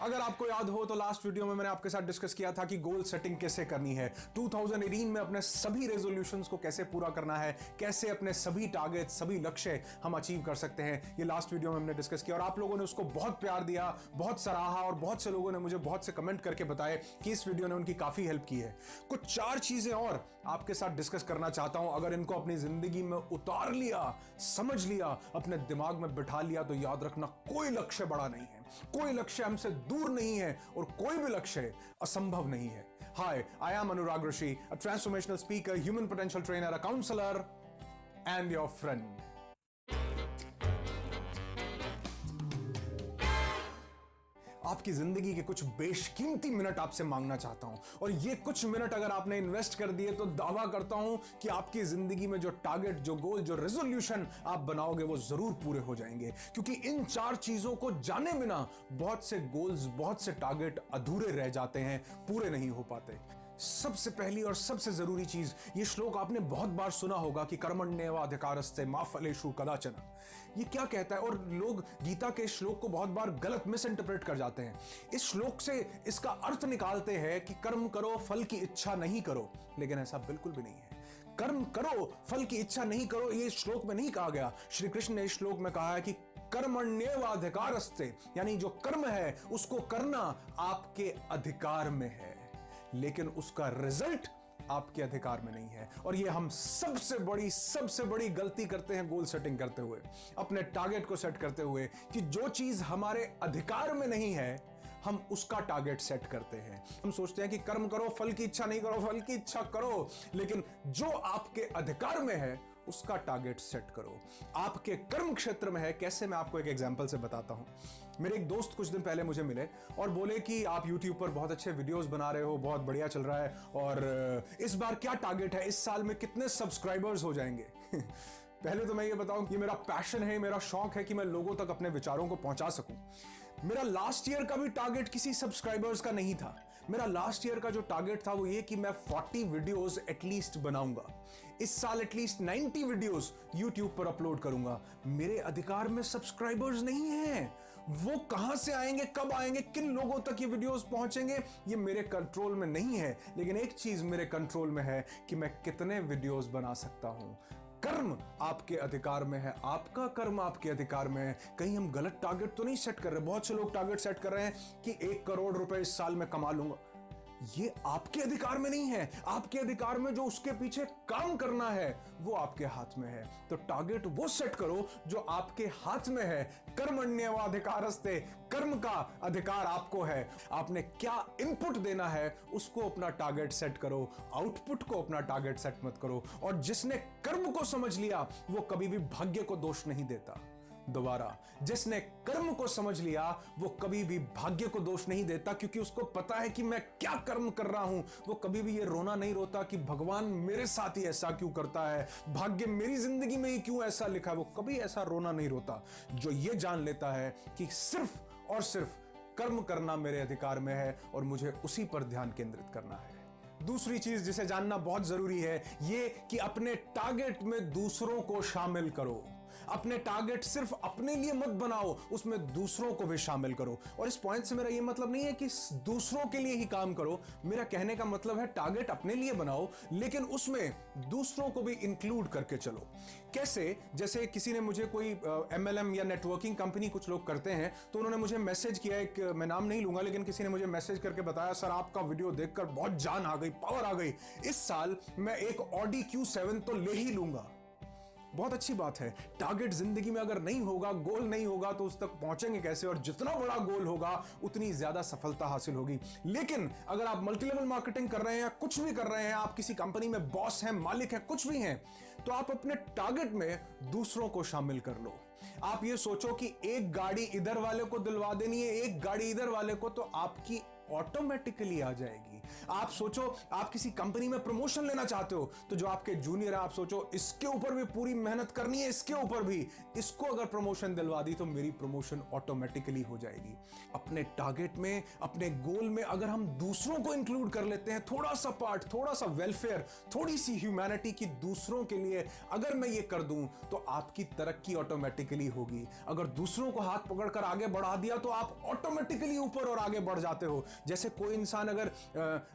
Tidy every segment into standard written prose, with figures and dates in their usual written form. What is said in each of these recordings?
अगर आपको याद हो तो लास्ट वीडियो में मैंने आपके साथ डिस्कस किया था कि गोल सेटिंग कैसे करनी है, 2018 में अपने सभी रेजोल्यूशंस को कैसे पूरा करना है, कैसे अपने सभी टारगेट, सभी लक्ष्य हम अचीव कर सकते हैं। ये लास्ट वीडियो में हमने डिस्कस किया और आप लोगों ने उसको बहुत प्यार दिया, बहुत सराहा और बहुत से लोगों ने मुझे बहुत से कमेंट करके बताए कि इस वीडियो ने उनकी काफी हेल्प की है। कुछ 4 चीजें और आपके साथ डिस्कस करना चाहता हूं। अगर इनको अपनी जिंदगी में उतार लिया, समझ लिया, अपने दिमाग में बिठा लिया तो याद रखना कोई लक्ष्य बड़ा नहीं है, कोई लक्ष्य हमसे दूर नहीं है और कोई भी लक्ष्य असंभव नहीं है। Hi, I am Anurag Rishi, a transformational speaker, human potential trainer, a counsellor and your friend. आपकी जिंदगी के कुछ बेशकीमती मिनट आपसे मांगना चाहता हूं और ये कुछ मिनट अगर आपने इन्वेस्ट कर दिए तो दावा करता हूं कि आपकी जिंदगी में जो टारगेट, जो गोल, जो रेजोल्यूशन आप बनाओगे वो जरूर पूरे हो जाएंगे। क्योंकि इन 4 चीजों को जाने बिना बहुत से गोल्स, बहुत से टारगेट अधूरे रह जाते हैं, पूरे नहीं हो पाते। सबसे पहली और सबसे जरूरी चीज, ये श्लोक आपने बहुत बार सुना होगा कि कर्मण्येवाधिकारस्ते मा फलेषु कदाचन। ये क्या कहता है? और लोग गीता के श्लोक को बहुत बार गलत मिस इंटरप्रेट कर जाते हैं। इस श्लोक से इसका अर्थ निकालते हैं कि कर्म करो, फल की इच्छा नहीं करो, लेकिन ऐसा बिल्कुल भी नहीं है। कर्म करो, फल की इच्छा नहीं करो, ये श्लोक में नहीं कहा गया। श्री कृष्ण ने इस श्लोक में कहा है कि कर्मण्येवाधिकारस्ते, यानी जो कर्म है उसको करना आपके अधिकार में है, लेकिन उसका रिजल्ट आपके अधिकार में नहीं है। और ये हम सबसे बड़ी गलती करते हैं गोल सेटिंग करते हुए, अपने टारगेट को सेट करते हुए, कि जो चीज हमारे अधिकार में नहीं है हम उसका टारगेट सेट करते हैं। हम सोचते हैं कि कर्म करो, फल की इच्छा नहीं करो, फल की इच्छा करो, लेकिन जो आपके अधिकार में है उसका टारगेट सेट करो। आपके कर्म क्षेत्र में है। कैसे? मैं आपको एक एग्जांपल से बताता हूं। मेरे एक दोस्त कुछ दिन पहले मुझे मिले और बोले कि आप YouTube पर बहुत अच्छे वीडियोस बना रहे हो, बहुत बढ़िया चल रहा है, और इस बार क्या टारगेट है, इस साल में कितने सब्सक्राइबर्स हो जाएंगे? पहले तो मैं ये बताऊं कि मेरा पैशन है, मेरा शौक है कि मैं लोगों तक अपने विचारों को पहुंचा सकूं। मेरा लास्ट ईयर का भी टारगेट किसी सब्सक्राइबर्स का नहीं था। मेरा लास्ट ईयर का जो टारगेट था वो ये कि मैं 40 वीडियोस एटलीस्ट बनाऊंगा। इस साल एटलीस्ट 90 वीडियोस YouTube पर अपलोड करूंगा। मेरे अधिकार में सब्सक्राइबर्स नहीं हैं। वो कहां से आएंगे, कब आएंगे, किन लोगों तक ये वीडियोस पहुंचेंगे, ये मेरे कंट्रोल में नहीं है। लेकिन एक चीज मेरे कंट्रोल में है कि मैं कितने वीडियोस बना सकता हूं। कर्म आपके अधिकार में है, आपका कर्म आपके अधिकार में है। कहीं हम गलत टारगेट तो नहीं सेट कर रहे। बहुत से लोग टारगेट सेट कर रहे हैं कि 1 करोड़ रुपए इस साल में कमा लूंगा। ये आपके अधिकार में नहीं है। आपके अधिकार में जो उसके पीछे काम करना है वो आपके हाथ में है। तो टारगेट वो सेट करो जो आपके हाथ में है। कर्मण्येवाधिकारस्ते, कर्म का अधिकार आपको है। आपने क्या इनपुट देना है उसको अपना टारगेट सेट करो, आउटपुट को अपना टारगेट सेट मत करो। और जिसने कर्म को समझ लिया वो कभी भी भाग्य को दोष नहीं देता। दोबारा, जिसने कर्म को समझ लिया वो कभी भी भाग्य को दोष नहीं देता, क्योंकि उसको पता है कि मैं क्या कर्म कर रहा हूं। वो कभी भी ये रोना नहीं रोता कि भगवान मेरे साथ ही ऐसा क्यों करता है, भाग्य मेरी जिंदगी में ही क्यों ऐसा लिखा है। वो कभी ऐसा रोना नहीं रोता, जो ये जान लेता है कि सिर्फ और सिर्फ कर्म करना मेरे अधिकार में है और मुझे उसी पर ध्यान केंद्रित करना है। दूसरी चीज जिसे जानना बहुत जरूरी है, ये कि अपने टारगेट में दूसरों को शामिल करो। अपने टारगेट सिर्फ अपने लिए मत बनाओ, उसमें दूसरों को भी शामिल करो। और इस पॉइंट से मेरा ये मतलब नहीं है कि दूसरों के लिए ही काम करो। मेरा कहने का मतलब है टारगेट अपने लिए बनाओ, लेकिन उसमें दूसरों को भी इंक्लूड करके चलो। कैसे? जैसे किसी ने मुझे कोई MLM या नेटवर्किंग कंपनी कुछ लोग करते हैं, तो उन्होंने मुझे मैसेज किया, एक मैं नाम नहीं लूंगा, लेकिन किसी ने मुझे मैसेज करके बताया, सर आपका वीडियो देखकर बहुत जान आ गई, पावर आ गई, इस साल मैं एक Audi Q7 तो ले ही लूंगा। बहुत अच्छी बात है। टारगेट जिंदगी में अगर नहीं होगा, गोल नहीं होगा, तो उस तक पहुंचेंगे कैसे? और जितना बड़ा गोल होगा उतनी ज्यादा सफलता हासिल होगी। लेकिन अगर आप मल्टी लेवल मार्केटिंग कर रहे हैं या कुछ भी कर रहे हैं, आप किसी कंपनी में बॉस हैं, मालिक हैं, कुछ भी हैं, तो आप अपने टारगेट में दूसरों को शामिल कर लो। आप ये सोचो कि एक गाड़ी इधर वाले को दिलवा देनी है, एक गाड़ी इधर वाले को, तो आपकी ऑटोमेटिकली आ जाएगी। आप सोचो, आप किसी कंपनी में प्रमोशन लेना चाहते हो तो जो आपके जूनियर है, आप सोचो इसके ऊपर भी पूरी मेहनत करनी है, इसके ऊपर भी, इसको अगर प्रमोशन दिलवा दी तो मेरी प्रमोशन ऑटोमेटिकली हो जाएगी। अपने टारगेट में, अपने गोल में अगर हम दूसरों को इंक्लूड कर लेते हैं, थोड़ा सा पार्ट, थोड़ा सा वेलफेयर, थोड़ी सी ह्यूमैनिटी की दूसरों के लिए अगर मैं ये कर दूं तो आपकी तरक्की ऑटोमेटिकली होगी। अगर दूसरों को हाथ पकड़कर आगे बढ़ा दिया तो आप ऑटोमेटिकली ऊपर और आगे बढ़ जाते हो। जैसे कोई इंसान अगर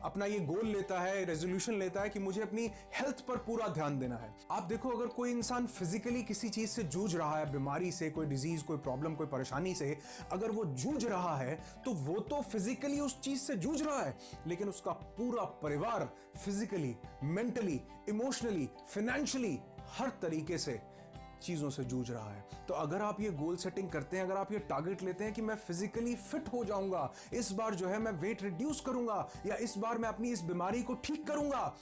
अपना ये गोल लेता है, रेजोल्यूशन लेता है कि मुझे अपनी हेल्थ पर पूरा ध्यान देना है। आप देखो, अगर कोई इंसान फिजिकली किसी चीज से जूझ रहा है, बीमारी से, कोई डिजीज, कोई प्रॉब्लम, कोई परेशानी से अगर वो जूझ रहा है तो वो तो फिजिकली उस चीज से जूझ रहा है, लेकिन उसका पूरा परिवार फिजिकली, मेंटली, इमोशनली, फाइनेंशियली हर तरीके से चीजों से जूझ रहा है। तो अगर आप ये गोल सेटिंग करते हैं, अगर आप ये टारगेट लेते हैं कि मैं फिजिकली फिट हो जाऊंगा, इस बार जो है मैं वेट रिड्यूस करूंगा, या इस बार मैं अपनी इस बीमारी को ठीक करूंगा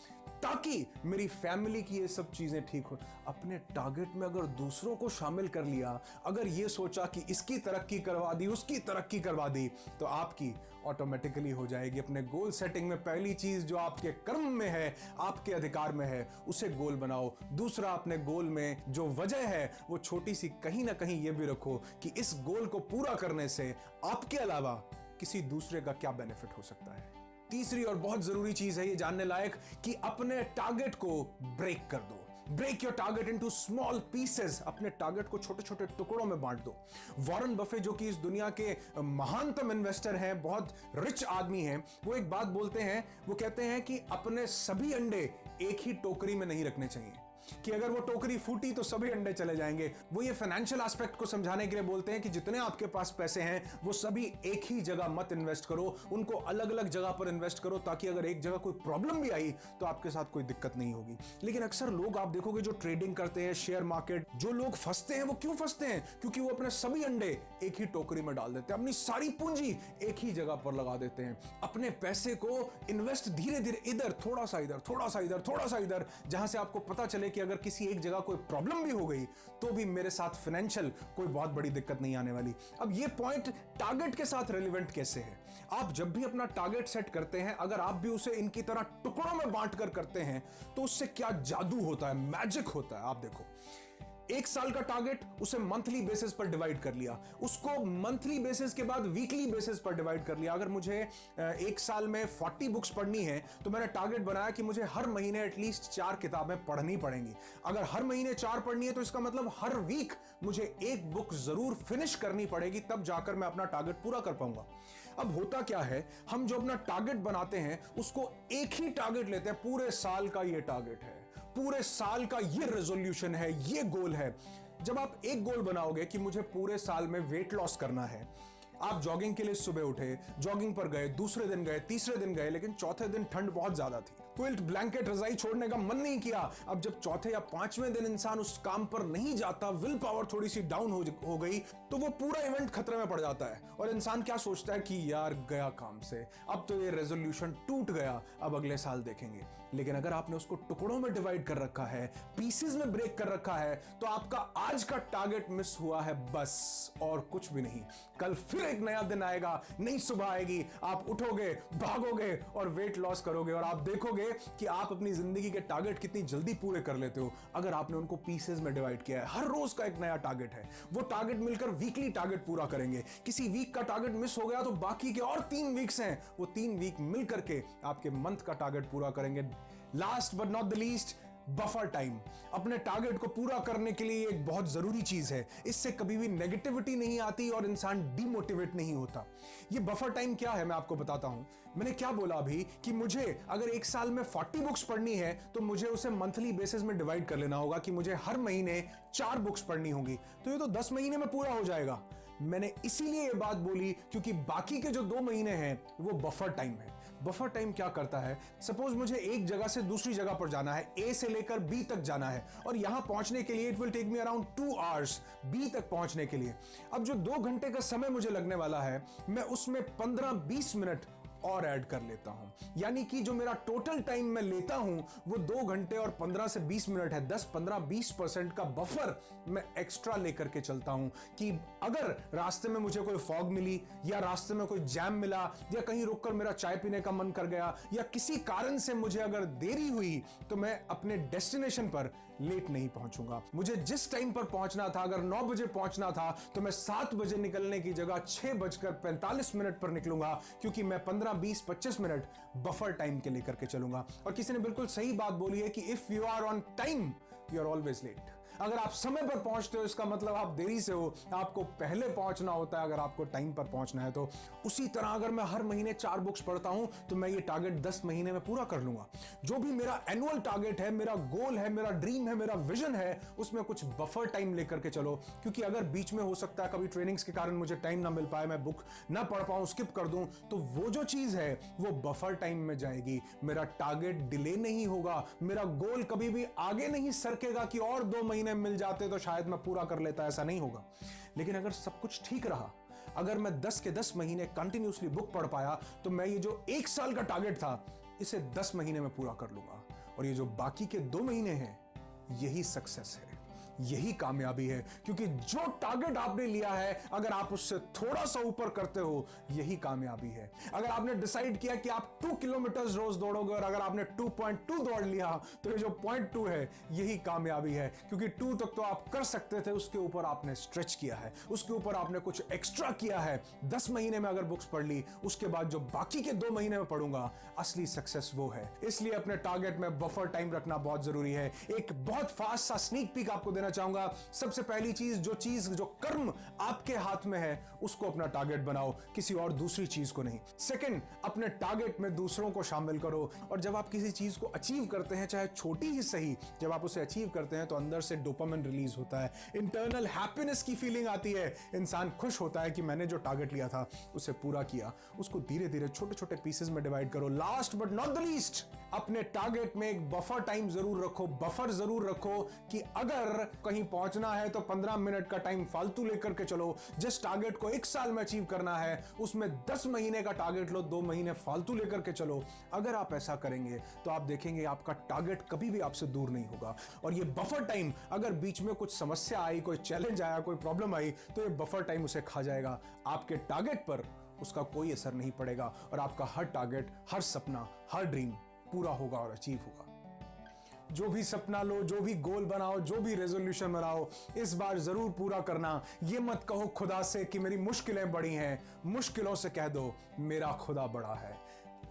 ताकि मेरी फैमिली की ये सब चीजें ठीक हो, अपने टारगेट में अगर दूसरों को शामिल कर लिया, अगर ये सोचा कि इसकी तरक्की करवा दी, उसकी तरक्की करवा दी, तो आपकी ऑटोमेटिकली हो जाएगी। अपने गोल सेटिंग में पहली चीज जो आपके कर्म में है, आपके अधिकार में है, उसे गोल बनाओ। दूसरा, अपने गोल में जो वजह है वो छोटी सी कहीं ना कहीं ये भी रखो कि इस गोल को पूरा करने से आपके अलावा किसी दूसरे का क्या बेनिफिट हो सकता है। तीसरी और बहुत जरूरी चीज है ये जानने लायक कि अपने टारगेट को ब्रेक कर दो। Break your target into small pieces. अपने टारगेट को छोटे छोटे टुकड़ों में बांट दो। वॉरेन बफे, जो कि इस दुनिया के महानतम इन्वेस्टर हैं, बहुत रिच आदमी हैं, वो एक बात बोलते हैं, वो कहते हैं कि अपने सभी अंडे एक ही टोकरी में नहीं रखने चाहिए, कि अगर वो टोकरी फूटी तो सभी अंडे चले जाएंगे। वो ये फाइनेंशियल एस्पेक्ट को समझाने के लिए बोलते हैं कि जितने आपके पास पैसे हैं वो सभी एक ही जगह मत इन्वेस्ट करो, उनको अलग अलग जगह पर इन्वेस्ट करो, ताकि अगर एक जगह कोई प्रॉब्लम भी आई तो आपके साथ कोई दिक्कत नहीं होगी। लेकिन अक्सर लोग आप देखोगे जो ट्रेडिंग करते हैं, शेयर मार्केट, जो लोग फंसते हैं, वो क्यों फंसते हैं? क्योंकि वो अपने सभी अंडे एक ही टोकरी में डाल देते हैं, अपनी सारी पूंजी एक ही जगह पर लगा देते हैं। अपने पैसे को इन्वेस्ट धीरे धीरे, इधर थोड़ा सा, इधर थोड़ा सा, इधर थोड़ा सा, इधर, जहां से आपको पता चले कि अगर किसी एक जगह कोई प्रॉब्लम भी हो गई तो भी मेरे साथ फाइनेंशियल कोई बहुत बड़ी दिक्कत नहीं आने वाली। अब ये पॉइंट टारगेट के साथ रेलेवेंट कैसे है? आप जब भी अपना टारगेट सेट करते हैं, अगर आप भी उसे इनकी तरह टुकड़ों में बांटकर करते हैं तो उससे क्या जादू होता है, मैजिक होता है। आप देखो, एक साल का टारगेट, उसे मंथली बेसिस पर डिवाइड कर लिया, उसको मंथली बेसिस के बाद वीकली बेसिस पर डिवाइड कर लिया। अगर मुझे एक साल में 40 बुक्स पढ़नी है तो मैंने टारगेट बनाया कि मुझे हर महीने एटलीस्ट 4 किताबें पढ़नी पड़ेंगी। अगर हर महीने 4 पढ़नी है तो इसका मतलब हर वीक मुझे एक बुक जरूर फिनिश करनी पड़ेगी, तब जाकर मैं अपना टारगेट पूरा कर पाऊंगा। अब होता क्या है, हम जो अपना टारगेट बनाते हैं उसको एक ही टारगेट लेते हैं, पूरे साल का ये टारगेट है, पूरे साल का ये रेजोल्यूशन है, ये गोल है। जब आप एक गोल बनाओगे कि मुझे पूरे साल में वेट लॉस करना है, आप जॉगिंग के लिए सुबह उठे, जॉगिंग पर गए, दूसरे दिन गए, तीसरे दिन गए, लेकिन चौथे दिन ठंड बहुत ज्यादा थी, क्विल्ट, ब्लैंकेट, रजाई छोड़ने का मन नहीं किया। अब जब चौथे या 5वें दिन इंसान उस काम पर नहीं जाता, विल पावर थोड़ी सी डाउन हो गई, तो वो पूरा इवेंट खतरे में पड़ जाता है और इंसान क्या सोचता है कि यार गया काम से, अब तो ये रेजोल्यूशन टूट गया, अब अगले साल देखेंगे। लेकिन अगर आपने उसको टुकड़ों में डिवाइड कर रखा है, पीसेस में ब्रेक कर रखा है, तो आपका आज का टारगेट मिस हुआ है बस, और कुछ भी नहीं। कल फिर एक नया दिन आएगा, नई सुबह आएगी, आप उठोगे, भागोगे और वेट लॉस करोगे, और आप देखोगे कि आप अपनी जिंदगी के टारगेट कितनी जल्दी पूरे कर लेते हो अगर आपने उनको पीसेस में डिवाइड किया है। हर रोज का एक नया टारगेट है, वो टारगेट मिलकर वीकली टारगेट पूरा करेंगे। किसी वीक का टारगेट मिस हो गया तो बाकी के और 3 वीक्स हैं, वो 3 वीक मिलकर के आपके मंथ का टारगेट पूरा करेंगे। Last but not the least, buffer time. अपने टारगेट को पूरा करने के लिए एक बहुत जरूरी चीज है, इससे कभी भी नेगेटिविटी नहीं आती और इंसान डीमोटिवेट नहीं होता। ये बफर टाइम क्या है मैं आपको बताता हूं। मैंने क्या बोला अभी कि मुझे अगर एक साल में 40 बुक्स पढ़नी है तो मुझे उसे मंथली बेसिस में डिवाइड कर लेना होगा कि मुझे हर महीने 4 बुक्स पढ़नी होंगी, तो ये तो 10 महीने में पूरा हो जाएगा। मैंने इसीलिए ये बात बोली क्योंकि बाकी के जो 2 महीने हैं वो बफर टाइम है। बफर टाइम क्या करता है, सपोज मुझे एक जगह से दूसरी जगह पर जाना है, ए से लेकर बी तक जाना है, और यहां पहुंचने के लिए it will take me around 2 hours B तक पहुंचने के लिए। अब जो 2 घंटे का समय मुझे लगने वाला है, मैं उसमें 15-20 मिनट और ऐड कर लेता हूं, यानी कि जो मेरा टोटल टाइम मैं लेता हूं वो 2 घंटे और 15 से 20 मिनट है। 10, 15, 20% का बफर मैं एक्स्ट्रा लेकर के चलता हूं कि अगर रास्ते में मुझे कोई फॉग मिली या रास्ते में कोई जैम मिला या कहीं रुककर मेरा चाय पीने का मन कर गया या किसी कारण से मुझे अगर देरी हुई तो मैं अपने डेस्टिनेशन पर लेट नहीं पहुंचूंगा। मुझे जिस टाइम पर पहुंचना था, अगर 9 बजे पहुंचना था तो मैं 7 बजे निकलने की जगह 6:45 पर निकलूंगा, क्योंकि मैं 15, 20, 25 मिनट बफर टाइम के लेकर के चलूंगा। और किसी ने बिल्कुल सही बात बोली है कि if you are on time you are always late. अगर आप समय पर पहुंचते हो इसका मतलब आप देरी से हो, आपको पहले पहुंचना होता है अगर आपको टाइम पर पहुंचना है तो। उसी तरह अगर मैं हर महीने 4 बुक्स पढ़ता हूं तो मैं ये टारगेट 10 महीने में पूरा कर लूंगा। जो भी मेरा एनुअल टारगेट है, मेरा गोल है, मेरा ड्रीम है, मेरा विजन है, उसमें कुछ बफर टाइम लेकर के चलो, क्योंकि अगर बीच में हो सकता है कभी ट्रेनिंग्स के कारण मुझे टाइम ना मिल पाए, मैं बुक ना पढ़ पाऊं, स्किप कर दूं, तो वो जो चीज है वो बफर टाइम में जाएगी। मेरा टारगेट डिले नहीं होगा, मेरा गोल कभी भी आगे नहीं सरकेगा कि और 2 महीने मिल जाते तो शायद मैं पूरा कर लेता, ऐसा नहीं होगा। लेकिन अगर सब कुछ ठीक रहा, अगर मैं 10 के 10 महीने कंटिन्यूसली बुक पढ़ पाया तो मैं ये जो 1 साल का टारगेट था इसे 10 महीने में पूरा कर लूंगा। और ये जो बाकी के 2 महीने हैं यही सक्सेस है, यही कामयाबी है, क्योंकि जो टारगेट आपने लिया है अगर आप उससे थोड़ा सा ऊपर करते हो यही कामयाबी है। अगर आपने डिसाइड किया कि आप 2 किलोमीटर रोज दौड़ोगे और अगर आपने 2.2 दौड़ लिया तो ये जो 0.2 है यही कामयाबी है, क्योंकि 2 तक तो आप कर सकते थे, उसके ऊपर आपने स्ट्रेच किया है, उसके ऊपर आपने कुछ एक्स्ट्रा किया है। 10 महीने में अगर बुक्स पढ़ ली, उसके बाद जो बाकी के 2 महीने में पढ़ूंगा, असली सक्सेस वो है। इसलिए अपने टारगेट में बफर टाइम रखना बहुत जरूरी है। एक बहुत फास्ट सा स्नीक पीक आपको देना चाहूंगा। सबसे पहली चीज, जो कर्म आपके हाथ में है उसको अपना टारगेट बनाओ, किसी और दूसरी चीज को नहीं। सेकंड, अपने टारगेट में दूसरों को शामिल करो। और जब आप किसी चीज को अचीव करते हैं, चाहे छोटी ही सही, जब आप उसे अचीव करते हैं तो अंदर से डोपामिन रिलीज होता है, इंटरनल हैप्पीनेस की फीलिंग आती है। इंसान खुश होता है कि मैंने जो टारगेट लिया था उसे पूरा किया। उसको धीरे धीरे छोटे छोटे पीसेस में डिवाइड करो। Last but not the least, अपने टारगेट में एक बफर टाइम जरूर रखो, बफर जरूर रखो कि अगर कहीं पहुंचना है तो 15 मिनट का टाइम फालतू लेकर के चलो। जिस टारगेट को 1 साल में अचीव करना है उसमें 10 महीने का टारगेट लो, 2 महीने फालतू लेकर के चलो। अगर आप ऐसा करेंगे तो आप देखेंगे आपका टारगेट कभी भी आपसे दूर नहीं होगा। और ये बफर टाइम, अगर बीच में कुछ समस्या आई, कोई चैलेंज आया, कोई प्रॉब्लम आई, तो ये बफर टाइम उसे खा जाएगा। आपके टारगेट पर उसका कोई असर नहीं पड़ेगा और आपका हर टारगेट, हर सपना, हर ड्रीम पूरा होगा और अचीव होगा। जो भी सपना लो, जो भी गोल बनाओ, जो भी रेजोल्यूशन बनाओ, इस बार जरूर पूरा करना। ये मत कहो खुदा से कि मेरी मुश्किलें बड़ी हैं, मुश्किलों से कह दो मेरा खुदा बड़ा है।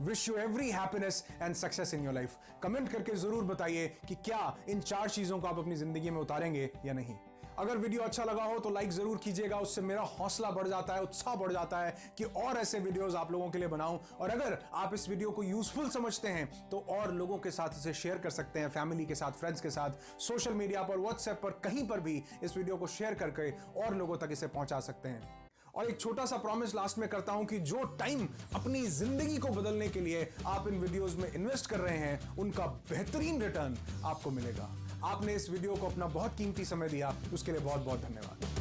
Wish you every happiness and success in your life. Comment करके जरूर बताइए कि क्या इन 4 चीजों को आप अपनी जिंदगी में उतारेंगे या नहीं। अगर वीडियो अच्छा लगा हो तो लाइक जरूर कीजिएगा, उससे मेरा हौसला बढ़ जाता है, उत्साह बढ़ जाता है कि और ऐसे वीडियोस आप लोगों के लिए बनाऊं। और अगर आप इस वीडियो को यूजफुल समझते हैं तो और लोगों के साथ इसे शेयर कर सकते हैं, फैमिली के साथ, फ्रेंड्स के साथ, सोशल मीडिया पर, व्हाट्सएप पर, कहीं पर भी इस वीडियो को शेयर करके और लोगों तक इसे पहुंचा सकते हैं। और एक छोटा सा प्रॉमिस लास्ट में करता हूं कि जो टाइम अपनी जिंदगी को बदलने के लिए आप इन वीडियोस में इन्वेस्ट कर रहे हैं उनका बेहतरीन रिटर्न आपको मिलेगा। आपने इस वीडियो को अपना बहुत कीमती समय दिया, उसके लिए बहुत बहुत धन्यवाद।